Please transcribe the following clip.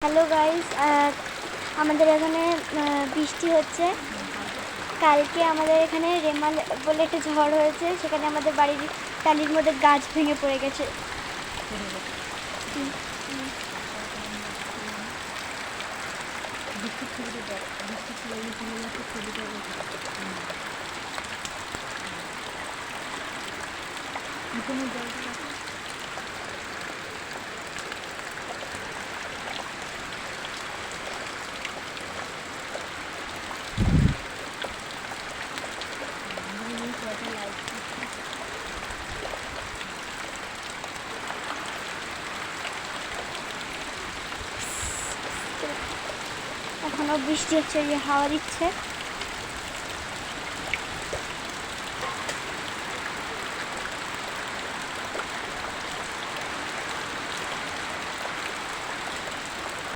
Hello guys, আমাদের এখানে বৃষ্টি হচ্ছে। কালকে আমাদের এখানে রেমাল বলে একটা ঝড় হয়েছে, সেখানে আমাদের বাড়ির টালির মধ্যে গাছ ভেঙে পড়ে গেছে। এখনো বৃষ্টি হচ্ছে, যে হাওয়া দিচ্ছে।